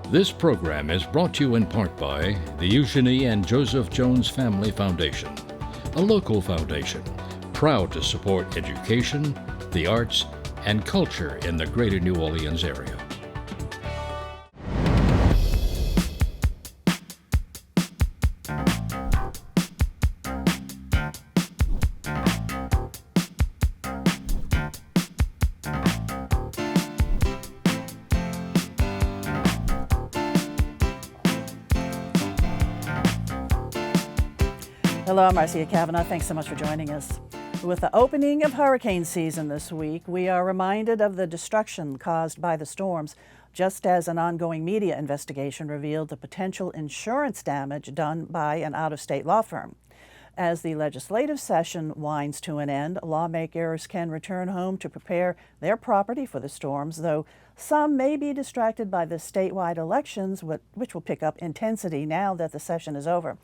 This program is brought to you in part by the Eugenie and Joseph Jones Family Foundation, a local foundation proud to support education, the arts, and culture in the greater New Orleans area. Hello, I'm Marcia Cavanaugh. Thanks so much for joining us. With the opening of hurricane season this week, we are reminded of the destruction caused by the storms, just as an ongoing media investigation revealed the potential insurance damage done by an out-of-state law firm. As the legislative session winds to an end, lawmakers can return home to prepare their property for the storms, though some may be distracted by the statewide elections, which will pick up intensity now that the session is over.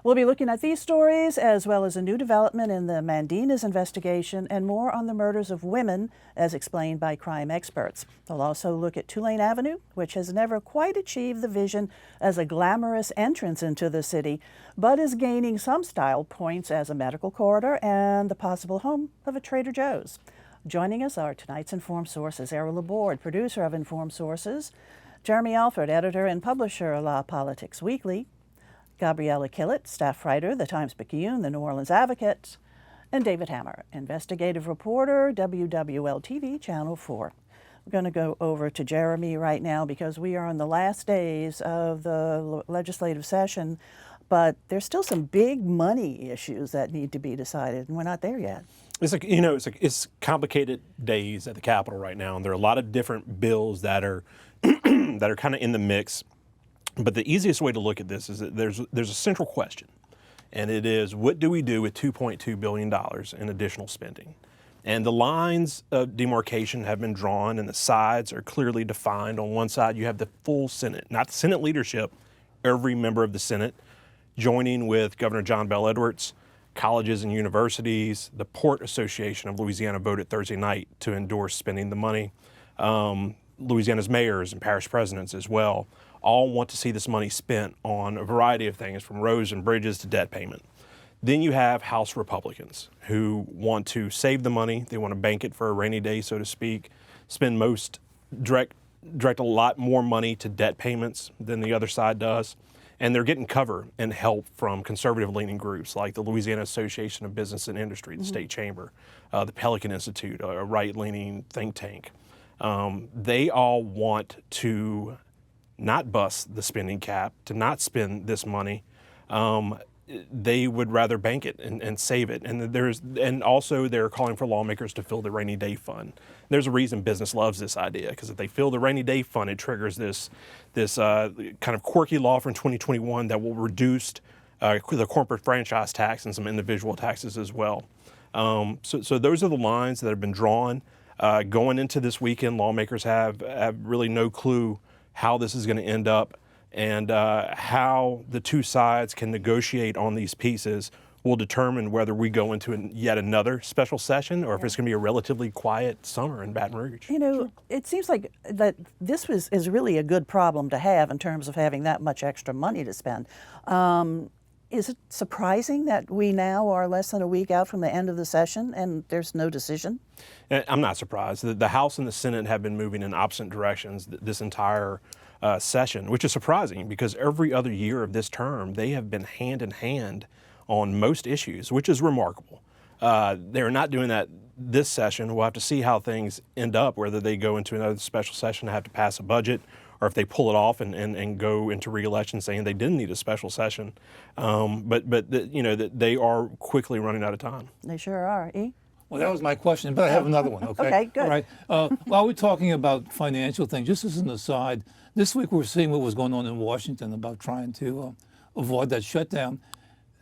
We'll be looking at these stories, as well as a new development in the Mandina's investigation and more on the murders of women, as explained by crime experts. They'll also look at Tulane Avenue, which has never quite achieved the vision as a glamorous entrance into the city, but is gaining some style points as a medical corridor and the possible home of a Trader Joe's. Joining us are tonight's Informed Sources, Errol Laborde, producer of Informed Sources, Jeremy Alford, editor and publisher of La Politics Weekly, Gabriella Killett, staff writer, The Times-Picayune, The New Orleans Advocate, and David Hammer, investigative reporter, WWL-TV, Channel 4. We're going to go over to Jeremy right now because we are on the last days of the legislative session, but there's still some big money issues that need to be decided, and we're not there yet. It's complicated days at the Capitol right now, and there are a lot of different bills that are that are kind of in the mix. But the easiest way to look at this is that there's a central question, and it is, what do we do with $2.2 billion in additional spending? And the lines of demarcation have been drawn, and the sides are clearly defined. On one side, you have the full Senate, not the Senate leadership, every member of the Senate, joining with Governor John Bel Edwards, colleges and universities. The Port Association of Louisiana voted Thursday night to endorse spending the money. Louisiana's mayors and parish presidents as well all want to see this money spent on a variety of things, from roads and bridges to debt payment. Then you have House Republicans who want to save the money. They want to bank it for a rainy day, so to speak, direct a lot more money to debt payments than the other side does. And they're getting cover and help from conservative-leaning groups like the Louisiana Association of Business and Industry, the State Chamber, the Pelican Institute, a right-leaning think tank. They all want to not bust the spending cap, to not spend this money. They would rather bank it and save it. And also they're calling for lawmakers to fill the rainy day fund. There's a reason business loves this idea, because if they fill the rainy day fund, it triggers this kind of quirky law from 2021 that will reduce the corporate franchise tax and some individual taxes as well. So those are the lines that have been drawn. Going into this weekend, lawmakers have really no clue how this is going to end up, and how the two sides can negotiate on these pieces will determine whether we go into yet another special session or if it's going to be a relatively quiet summer in Baton Rouge. You know, it seems like that this is really a good problem to have in terms of having that much extra money to spend. Is it surprising that we now are less than a week out from the end of the session and there's no decision? I'm not surprised. The House and the Senate have been moving in opposite directions this entire session, which is surprising because every other year of this term, they have been hand in hand on most issues, which is remarkable. They're not doing that this session. We'll have to see how things end up, whether they go into another special session and have to pass a budget, or if they pull it off and go into re-election saying they didn't need a special session. But they are quickly running out of time. They sure are. E? Well, that was my question, but I have another one, okay? Okay, good. All right. While we're talking about financial things, just as an aside, this week we're seeing what was going on in Washington about trying to avoid that shutdown.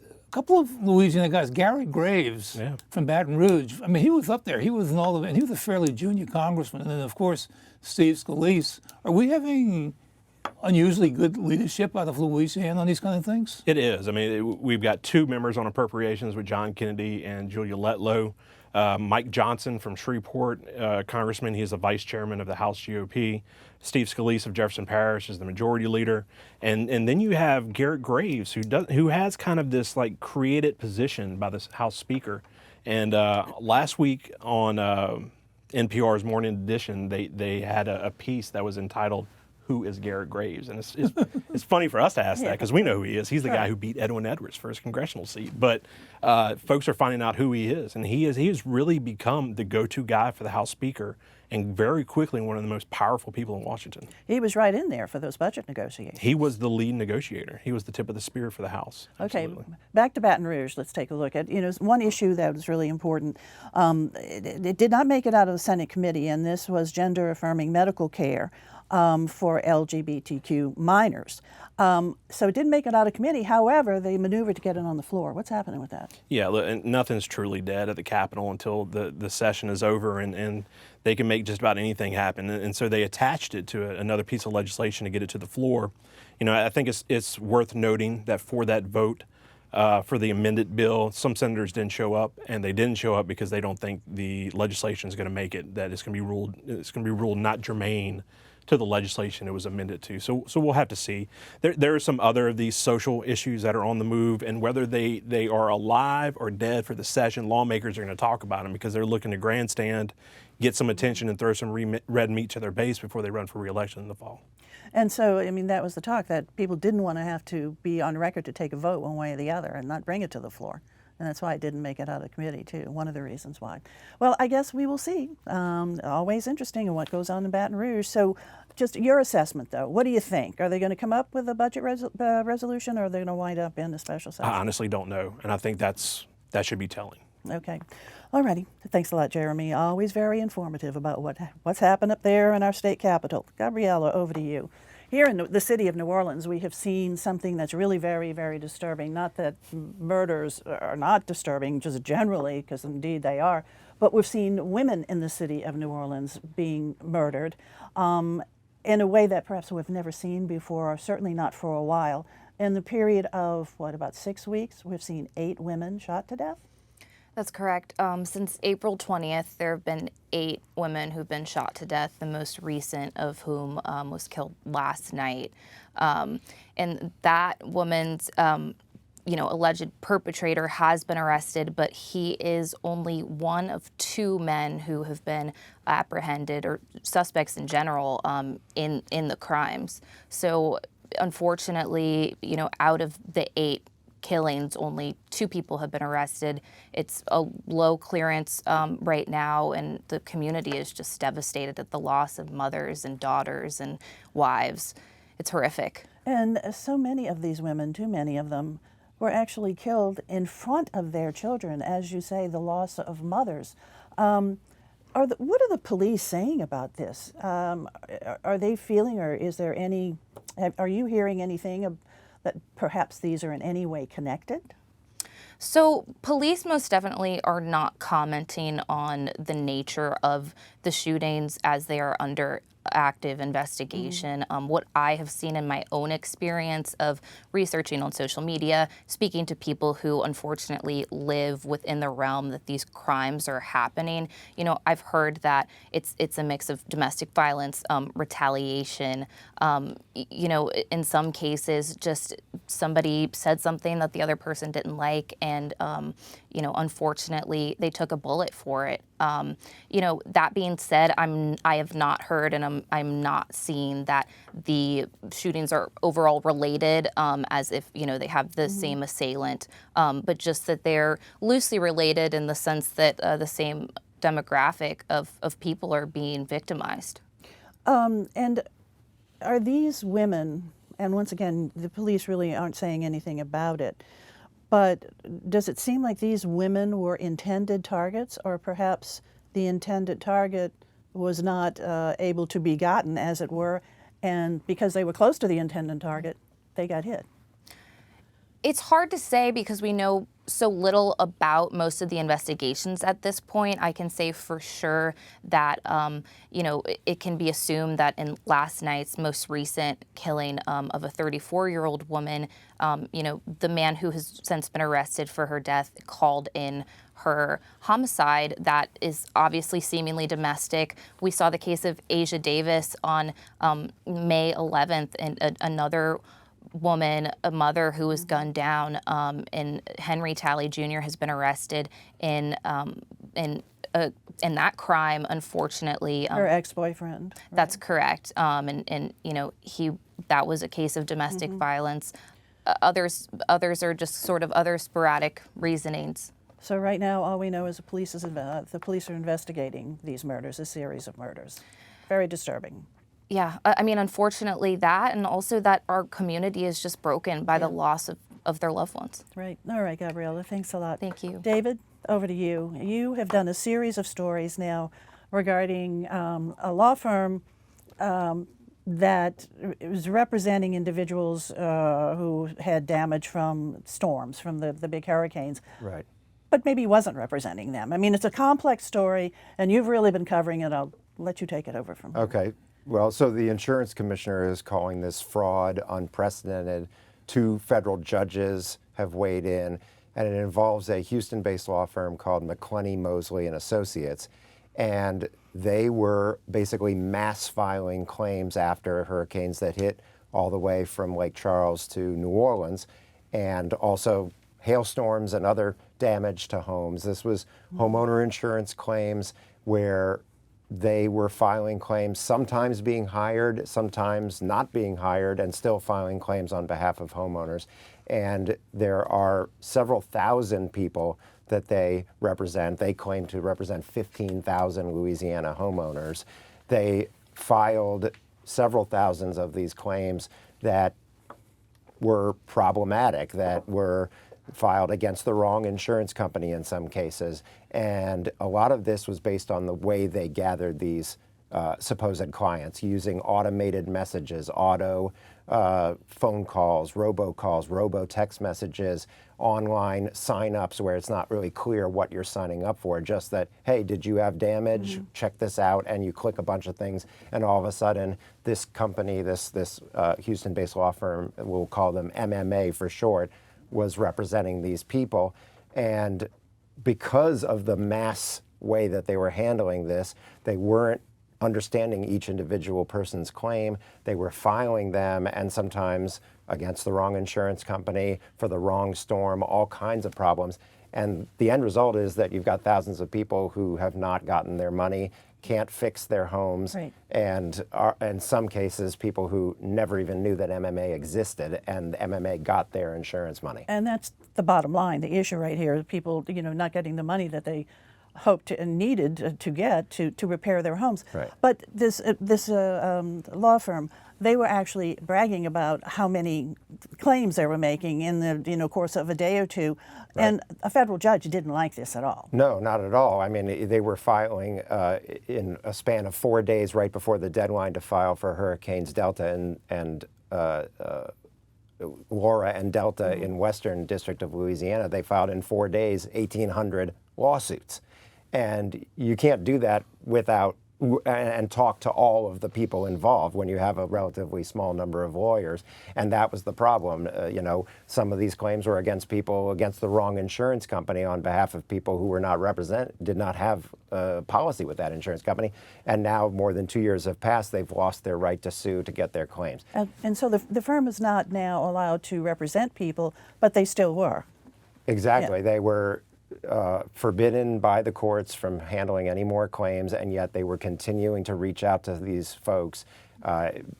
A couple of Louisiana guys, Gary Graves from Baton Rouge, I mean, he was up there. He was in all of it, and he was a fairly junior congressman. And then, of course, Steve Scalise. Are we having unusually good leadership out of Louisiana on these kind of things? It is. I mean, we've got two members on appropriations with John Kennedy and Julia Letlow. Mike Johnson from Shreveport, congressman, he is the vice chairman of the House GOP. Steve Scalise of Jefferson Parish is the majority leader. And then you have Garrett Graves, who has kind of this like created position by this House Speaker. And last week on NPR's Morning Edition, they had a piece that was entitled, "Who is Garrett Graves?" And it's funny for us to ask that because we know who he is. He's the guy who beat Edwin Edwards for his congressional seat. But folks are finding out who he is. And he has really become the go-to guy for the House Speaker, and very quickly one of the most powerful people in Washington. He was right in there for those budget negotiations. He was the lead negotiator. He was the tip of the spear for the House. Okay, Absolutely. back to Baton Rouge. Let's take a look at, one issue that was really important. It did not make it out of the Senate committee, and this was gender-affirming medical care for LGBTQ minors. So it didn't make it out of committee. However, they maneuvered to get it on the floor. What's happening with that? Yeah, look, and nothing's truly dead at the Capitol until the session is over, and they can make just about anything happen. And so they attached it to another piece of legislation to get it to the floor. I think it's worth noting that for that vote for the amended bill, some senators didn't show up, and they didn't show up because they don't think the legislation is going to make it. That it's going to be ruled not germane to the legislation it was amended to. So we'll have to see. There are some other of these social issues that are on the move, and whether they are alive or dead for the session, lawmakers are going to talk about them because they're looking to grandstand, get some attention, and throw some red meat to their base before they run for re-election in the fall. And so, that was the talk, that people didn't want to have to be on record to take a vote one way or the other and not bring it to the floor. And that's why it didn't make it out of committee, too, one of the reasons why. Well, I guess we will see. Always interesting in what goes on in Baton Rouge. So just your assessment, though, what do you think? Are they going to come up with a budget resolution, or are they going to wind up in a special session? I honestly don't know, and I think that should be telling. Okay. All righty. Thanks a lot, Jeremy. Always very informative about what's happened up there in our state capital. Gabriella, over to you. Here in the city of New Orleans, we have seen something that's really very, very disturbing. Not that murders are not disturbing, just generally, because indeed they are, but we've seen women in the city of New Orleans being murdered in a way that perhaps we've never seen before, or certainly not for a while. In the period of, about 6 weeks, we've seen 8 women shot to death? That's correct. Since April 20th, there have been 8 women who've been shot to death, the most recent of whom was killed last night. And that woman's, alleged perpetrator has been arrested, but he is only one of 2 men who have been apprehended, or suspects in general, in the crimes. So unfortunately, out of the 8 killings, only 2 people have been arrested. It's a low clearance right now, and the community is just devastated at the loss of mothers and daughters and wives. It's horrific. And so many of these women, too many of them, were actually killed in front of their children. As you say, the loss of mothers. What are the police saying about this? Are they feeling, or is there any, are you hearing anything that perhaps these are in any way connected? So police most definitely are not commenting on the nature of the shootings as they are under active investigation. What I have seen in my own experience of researching on social media, speaking to people who unfortunately live within the realm that these crimes are happening, I've heard that it's a mix of domestic violence, retaliation, in some cases just somebody said something that the other person didn't like, and unfortunately they took a bullet for it. That being said, I have not heard, and I'm not seeing that the shootings are overall related, as if they have the same assailant, but just that they're loosely related in the sense that the same demographic of people are being victimized. And are these women, and once again, the police really aren't saying anything about it, but does it seem like these women were intended targets, or perhaps the intended target was not able to be gotten, as it were, and because they were close to the intended target, they got hit? It's hard to say because we know so little about most of the investigations at this point. I can say for sure that, it can be assumed that in last night's most recent killing of a 34-year-old woman, the man who has since been arrested for her death called in her homicide that is obviously seemingly domestic. We saw the case of Asia Davis on May 11th, and another woman, a mother who was gunned down, and Henry Talley Jr. has been arrested in that crime, unfortunately. Her ex-boyfriend. Right? That's correct. That was a case of domestic violence. Others are just sort of other sporadic reasonings. So right now, all we know is the police are investigating these murders, a series of murders. Very disturbing. Yeah, I mean, unfortunately that, and also that our community is just broken by the loss of their loved ones. Right. All right, Gabriella, thanks a lot. Thank you. David, over to you. You have done a series of stories now regarding a law firm that was representing individuals who had damage from storms, from the big hurricanes. Right. But maybe wasn't representing them. I mean, it's a complex story, and you've really been covering it. I'll let you take it over from here. Okay. Well, so the insurance commissioner is calling this fraud, unprecedented. 2 federal judges have weighed in, and it involves a Houston-based law firm called McClenny, Mosley and Associates. And they were basically mass filing claims after hurricanes that hit all the way from Lake Charles to New Orleans, and also hailstorms and other damage to homes. This was homeowner insurance claims where they were filing claims, sometimes being hired, sometimes not being hired, and still filing claims on behalf of homeowners. And there are several thousand people that they represent. They claim to represent 15,000 Louisiana homeowners. They filed several thousands of these claims that were problematic, that were filed against the wrong insurance company in some cases. And a lot of this was based on the way they gathered these supposed clients, using automated messages, phone calls, robocalls, robo-text messages, online sign-ups where it's not really clear what you're signing up for, just that, hey, did you have damage? Check this out, and you click a bunch of things, and all of a sudden, this company, this Houston-based law firm, we'll call them MMA for short, was representing these people. And because of the mass way that they were handling this, they weren't understanding each individual person's claim. They were filing them, and sometimes against the wrong insurance company, for the wrong storm, all kinds of problems. And the end result is that you've got thousands of people who have not gotten their money, can't fix their homes, right. and are, in some cases, people who never even knew that MMA existed, and MMA got their insurance money. And that's the bottom line. The issue right here is people, not getting the money that they hoped and needed to get to repair their homes. Right. But this law firm, they were actually bragging about how many claims they were making in the course of a day or two, right. And a federal judge didn't like this at all. No, not at all. I mean, they were filing in a span of 4 days right before the deadline to file for Hurricanes Delta and Laura and Delta in Western District of Louisiana. They filed in 4 days 1,800 lawsuits. And you can't do that without and talk to all of the people involved when you have a relatively small number of lawyers. And that was the problem. Some of these claims were against people, against the wrong insurance company on behalf of people who were not did not have a policy with that insurance company. And now more than 2 years have passed, they've lost their right to sue to get their claims. And so the firm is not now allowed to represent people, but they still were. Exactly. Yeah. They were forbidden by the courts from handling any more claims, and yet they were continuing to reach out to these folks.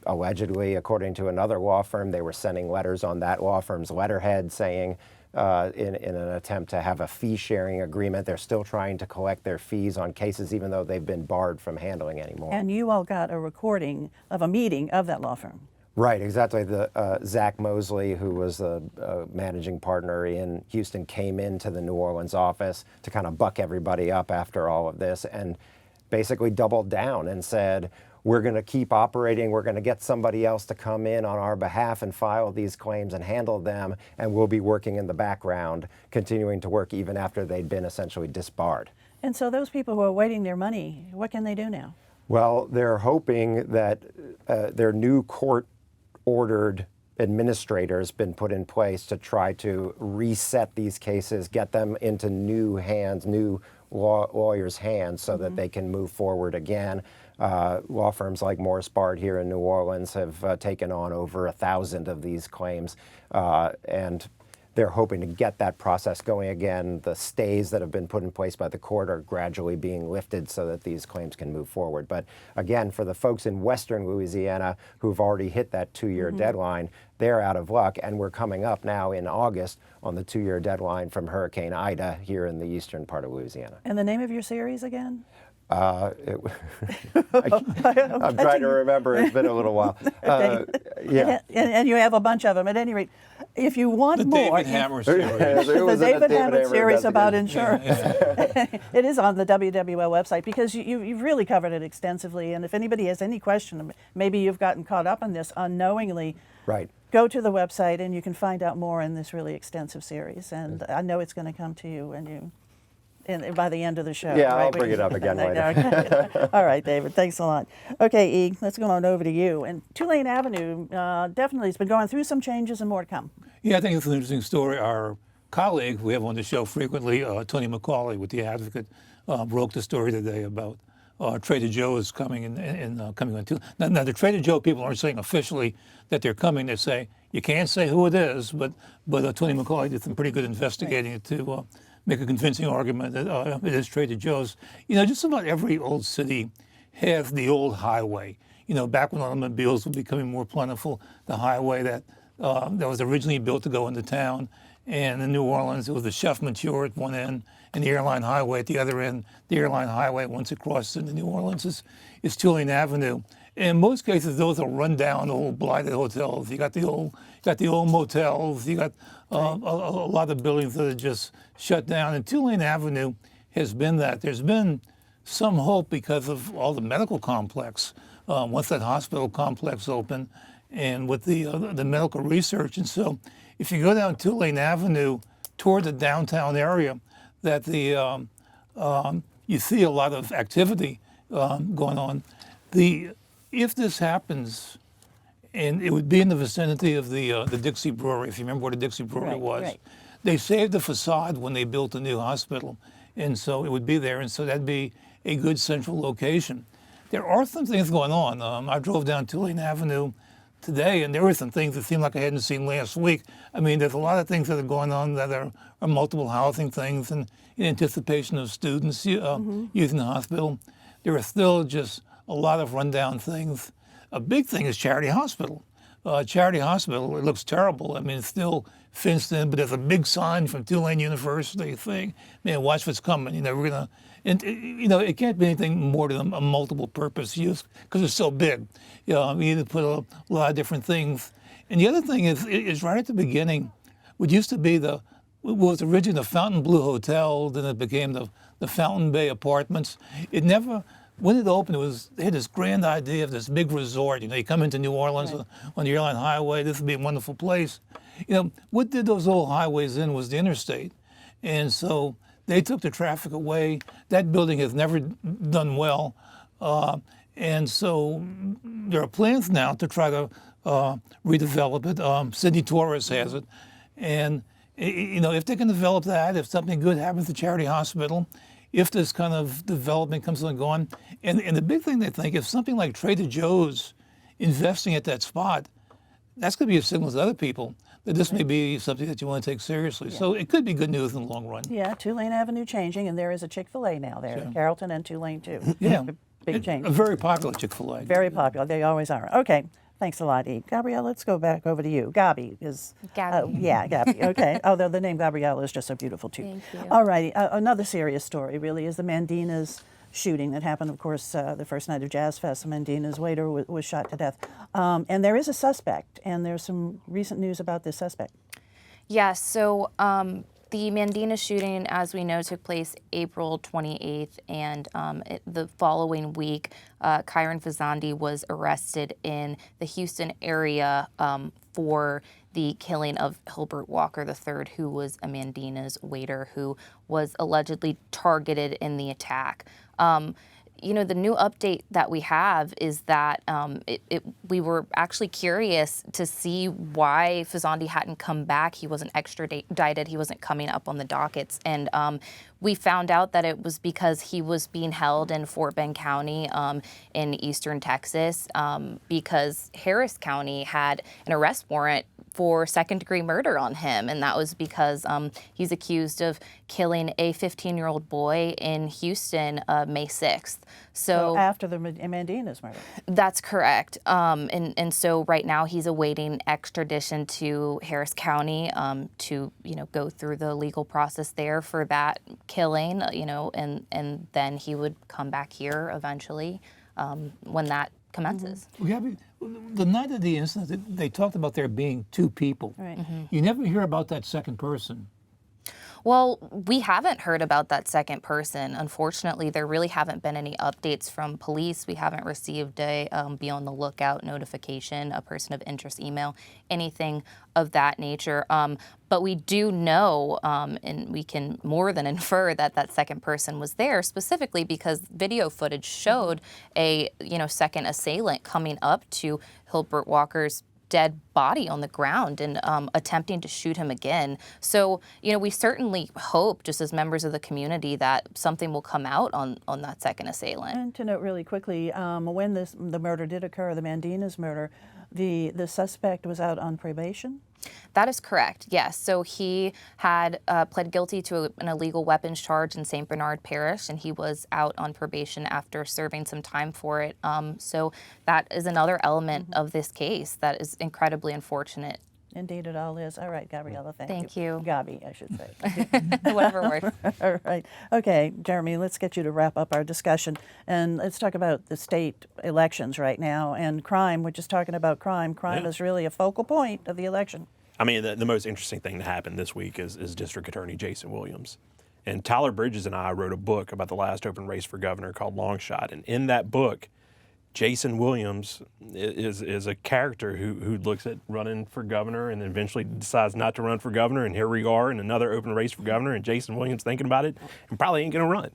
Allegedly, according to another law firm, they were sending letters on that law firm's letterhead saying, in an attempt to have a fee-sharing agreement, they're still trying to collect their fees on cases even though they've been barred from handling anymore. And you all got a recording of a meeting of that law firm. Right, exactly. The Zach Mosley, who was the managing partner in Houston, came into the New Orleans office to kind of buck everybody up after all of this. And basically doubled down and said, we're going to keep operating. We're going to get somebody else to come in on our behalf and file these claims and handle them. And we'll be working in the background, continuing to work even after they'd been essentially disbarred. And so those people who are waiting their money, what can they do now? Well, they're hoping that their new court-ordered administrator has been put in place to try to reset these cases, get them into new hands, new lawyers' hands, so that they can move forward again. Law firms like Morris Bard here in New Orleans have taken on over 1,000 of these claims, and they're hoping to get that process going again. The stays that have been put in place by the court are gradually being lifted so that these claims can move forward. But again, for the folks in western Louisiana who've already hit that 2-year deadline, they're out of luck, and we're coming up now in August on the 2-year deadline from Hurricane Ida here in the eastern part of Louisiana. And the name of your series again? I'm trying to remember. It's been a little while. Yeah. And you have a bunch of them. At any rate, if you want The more, David Hammer series. the David Hammett series about investigation. insurance. It is on the WWL website because you've really covered it extensively. And if anybody has any question, maybe you've gotten caught up on this unknowingly, Right. go to the website and you can find out more in this really extensive series. And I know it's going to come to you by the end of the show. Yeah, right? I'll bring it up again later. Okay. All right, David, thanks a lot. Okay, E, let's go on over to you. And Tulane Avenue definitely has been going through some changes and more to come. Yeah, I think it's an interesting story. Our colleague, we have on the show frequently, Tony McCauley with The Advocate, broke the story today about Trader Joe's coming coming on Tulane. Now, the Trader Joe people aren't saying officially that they're coming. They say, you can't say who it is, but Tony McCauley did some pretty good investigating to make a convincing argument that it is Trader Joe's. Just about every old city has the old highway. Back when automobiles were becoming more plentiful, the highway that was originally built to go into town. And in New Orleans, it was the Chef Mature at one end and the Airline Highway at the other end. The Airline Highway, once it crosses into New Orleans, is Tulane Avenue. In most cases, those are run down old blighted hotels. You got the old motels. You got a lot of buildings that are just shut down. And Tulane Avenue has been that. There's been some hope because of all the medical complex. Once that hospital complex opened, and with the medical research, and so if you go down Tulane Avenue toward the downtown area, that you see a lot of activity going on. If this happens, and it would be in the vicinity of the Dixie Brewery, if you remember where the Dixie Brewery was. Right. They saved the facade when they built the new hospital, and so it would be there, and so that'd be a good central location. There are some things going on. I drove down Tulane Avenue today, and there were some things that seemed like I hadn't seen last week. I mean, there's a lot of things that are going on that are multiple housing things, and in anticipation of students using the hospital. There are still just a lot of rundown things. A big thing is Charity Hospital. Charity Hospital, it looks terrible. I mean, it's still fenced in, but there's a big sign from Tulane University saying, man, watch what's coming. We're going to, and it can't be anything more than a multiple purpose use because it's so big. You need to put a lot of different things. And the other thing is right at the beginning, what used to be was originally the Fontainebleau Hotel, then it became the Fountain Bay Apartments. When it opened, they had this grand idea of this big resort. You come into New Orleans on the Airline Highway, this would be a wonderful place. What did those old highways in was the interstate. And so they took the traffic away. That building has never done well. And so there are plans now to try to redevelop it. Sidney Torres has it. And, if they can develop that, if something good happens to Charity Hospital, if this kind of development comes on going. And the big thing they think, if something like Trader Joe's investing at that spot, that's going to be a signal to other people that this may be something that you want to take seriously. Yeah. So it could be good news in the long run. Yeah, Tulane Avenue changing, and there is a Chick-fil-A now there, Sure. Carrollton and Tulane too. Yeah. Big change. A very popular Chick-fil-A. Very popular, they always are. Okay, thanks a lot, E. Gabrielle, let's go back over to you. Gabi is... Gabi. Yeah, Gabi, okay. Although the name Gabrielle is just so beautiful too. Thank you. All righty, another serious story really is the Mandina's shooting that happened, of course, the first night of Jazz Fest. Mandina's waiter was shot to death. And there is a suspect, and there's some recent news about this suspect. Yeah, so The Mandina shooting, as we know, took place April 28th, and the following week, Kyron Fazandi was arrested in the Houston area for the killing of Hilbert Walker III, who was a Mandina's waiter who was allegedly targeted in the attack. You know, the new update that we have is that we were actually curious to see why Fazandi hadn't come back. He wasn't extradited. He wasn't coming up on the dockets. And we found out that it was because he was being held in Fort Bend County in eastern Texas because Harris County had an arrest warrant for second-degree murder on him, and that was because he's accused of killing a 15-year-old boy in Houston May 6th. So after the Mandina's murder. That's correct. And so right now he's awaiting extradition to Harris County to, you know, go through the legal process there for that killing, you know, and then he would come back here eventually when that commences. The night of the incident, they talked about there being two people. Right. You never hear about that second person. Well, we haven't heard about that second person. Unfortunately, there really haven't been any updates from police. We haven't received a be on the lookout notification, a person of interest email, anything of that nature. But we do know, and we can more than infer that that second person was there specifically because video footage showed a, you know, second assailant coming up to Hilbert Walker's dead body on the ground and attempting to shoot him again. So, you know, we certainly hope, just as members of the community, that something will come out on that second assailant. And to note really quickly, when the murder did occur, the Mandina's murder, the suspect was out on probation? That is correct, yes. So he had pled guilty to an illegal weapons charge in St. Bernard Parish, and he was out on probation after serving some time for it. So that is another element of this case that is incredibly unfortunate. Indeed, it all is. All right, Gabriella, thank you. Gabi, I should say. Whatever word. All right. Okay, Jeremy, let's get you to wrap up our discussion. And let's talk about the state elections right now and crime. We're just talking about crime. Crime is really a focal point of the election. I mean, the most interesting thing to happen this week is District Attorney Jason Williams. And Tyler Bridges and I wrote a book about the last open race for governor called Long Shot. And in that book, Jason Williams is a character who looks at running for governor and eventually decides not to run for governor. And here we are in another open race for governor, and Jason Williams thinking about it and probably ain't going to run.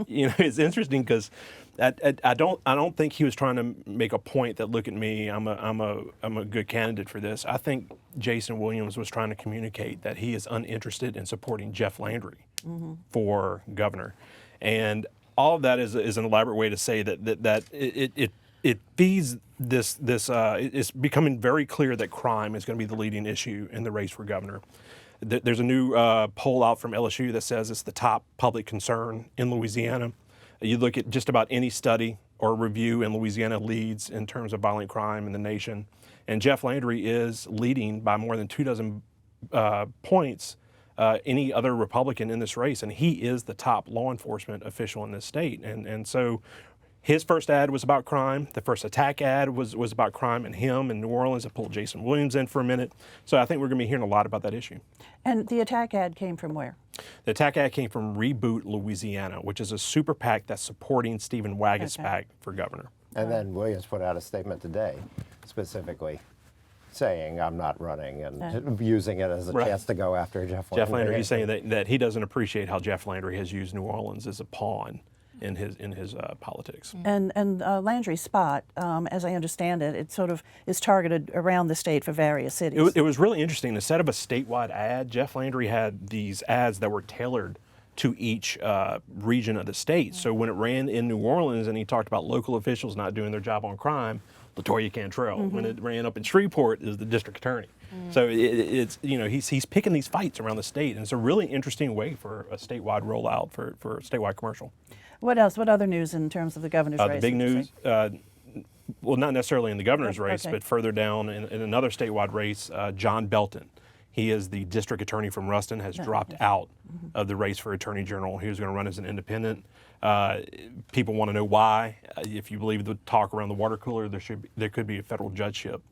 You know, it's interesting because I don't think he was trying to make a point that, look at me, I'm a good candidate for this. I think Jason Williams was trying to communicate that he is uninterested in supporting Jeff Landry for governor, and all of that is an elaborate way to say that it feeds this. It's becoming very clear that crime is going to be the leading issue in the race for governor. There's a new poll out from LSU that says it's the top public concern in Louisiana. You look at just about any study or review, and Louisiana leads in terms of violent crime in the nation. And Jeff Landry is leading by more than 24 points any other Republican in this race, and he is the top law enforcement official in this state. And so his first ad was about crime. The first attack ad was about crime and him in New Orleans. I pulled Jason Williams in for a minute. So I think we're going to be hearing a lot about that issue. And the attack ad came from where? The attack ad came from Reboot Louisiana, which is a super PAC that's supporting Stephen Waguespack for governor. And then Williams put out a statement today specifically saying I'm not running and using it as a chance to go after Jeff Landry. Jeff Landry, he's saying that he doesn't appreciate how Jeff Landry has used New Orleans as a pawn in his politics. And Landry's spot, as I understand it, it sort of is targeted around the state for various cities. It was really interesting. Instead of a statewide ad, Jeff Landry had these ads that were tailored to each region of the state. So when it ran in New Orleans and he talked about local officials not doing their job on crime, LaToya Cantrell. When it ran up in Shreveport, is the district attorney. So it's, you know, he's picking these fights around the state, and it's a really interesting way for a statewide rollout for a statewide commercial. What else? What other news in terms of the governor's race? The big news, well, not necessarily in the governor's race, but further down in another statewide race, John Belton. He is the district attorney from Ruston, has dropped out of the race for attorney general. He was going to run as an independent. People want to know why. If you believe the talk around the water cooler, there could be a federal judgeship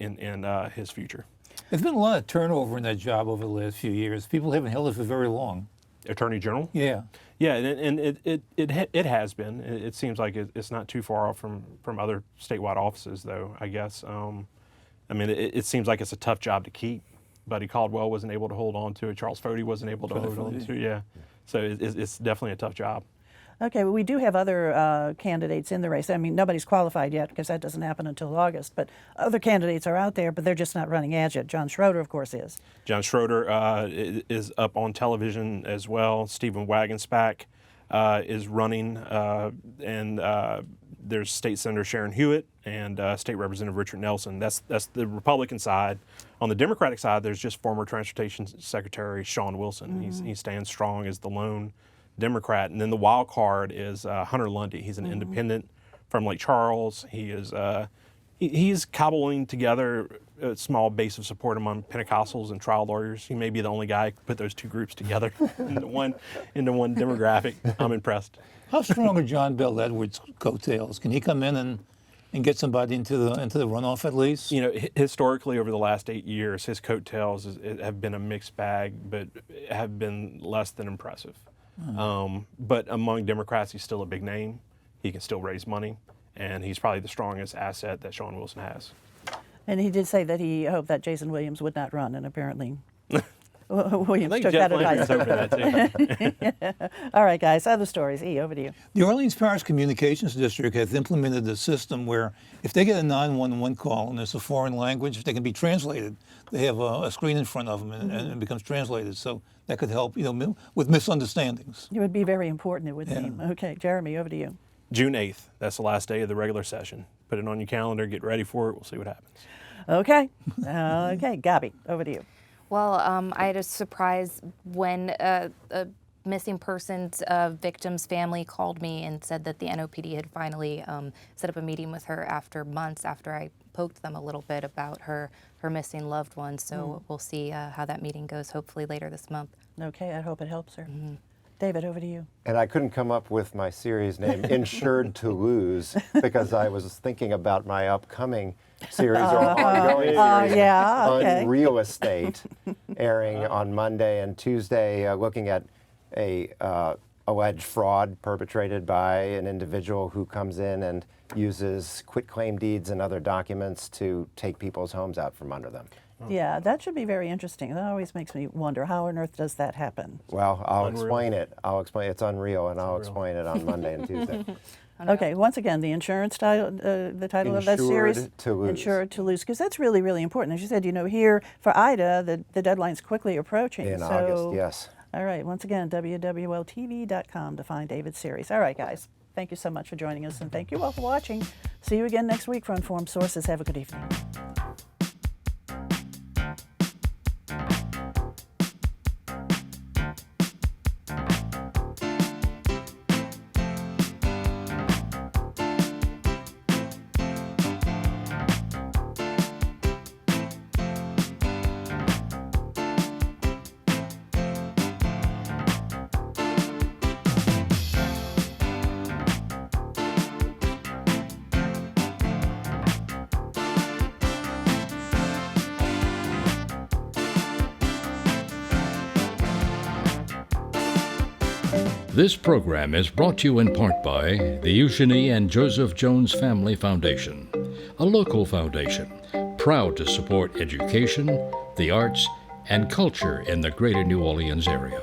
in his future. There's been a lot of turnover in that job over the last few years. People haven't held it for very long. Attorney General? Yeah. Yeah, and it has been. It seems like it's not too far off from other statewide offices, though, I guess. I mean, it seems like it's a tough job to keep. Buddy Caldwell wasn't able to hold on to it. Charles Fody wasn't able to hold on to it. Yeah. So it's definitely a tough job. Okay, well, we do have other candidates in the race. I mean, nobody's qualified yet because that doesn't happen until August, but other candidates are out there, but they're just not running ads yet. John Schroeder, of course, is. John Schroeder is up on television as well. Stephen Wagenspack is running, and there's State Senator Sharon Hewitt and State Representative Richard Nelson. That's the Republican side. On the Democratic side, there's just former Transportation Secretary Sean Wilson. He stands strong as the lone Democrat. And then the wild card is Hunter Lundy. He's an independent from Lake Charles. He is he's cobbling together a small base of support among Pentecostals and trial lawyers. He may be the only guy who could put those two groups together into one demographic. I'm impressed. How strong are John Bell Edwards' coattails? Can he come in and get somebody into the runoff at least? You know, historically over the last 8 years, his coattails have been a mixed bag, but have been less than impressive. But among Democrats, he's still a big name. He can still raise money, and he's probably the strongest asset that Sean Wilson has. And he did say that he hoped that Jason Williams would not run, and apparently Williams took that advice. Over that too. All right, guys, other stories. E, over to you. The Orleans Parish Communications District has implemented a system where if they get a 911 call and it's a foreign language, they can be translated. They have a screen in front of them and it becomes translated. So that could help, with misunderstandings. It would be very important, it would seem. Okay, Jeremy, over to you. June 8th, that's the last day of the regular session. Put it on your calendar, get ready for it, we'll see what happens. Okay. Okay, Gabby, over to you. Well, I had a surprise when a missing persons victim's family called me and said that the NOPD had finally set up a meeting with her after months after I poked them a little bit about her missing loved one. So we'll see how that meeting goes, hopefully later this month. Okay, I hope it helps her. David, over to you. And I couldn't come up with my series name, Insured to Lose, because I was thinking about my upcoming series or ongoing series on real estate, airing on Monday and Tuesday, looking at a alleged fraud perpetrated by an individual who comes in and uses quitclaim deeds and other documents to take people's homes out from under them. Yeah, that should be very interesting. That always makes me wonder, how on earth does that happen? Well, I'll explain it. It's unreal, and I'll explain it on Monday and Tuesday. Okay, once again, the insurance title, the title of that series, Insured to Lose. Insured to Lose, because that's really, really important. As you said, here for Ida, the deadline's quickly approaching. In August, yes. All right, once again, wwltv.com to find David's series. All right, guys, thank you so much for joining us, and thank you all for watching. See you again next week for Informed Sources. Have a good evening. This program is brought to you in part by the Eugenie and Joseph Jones Family Foundation, a local foundation proud to support education, the arts, and culture in the greater New Orleans area.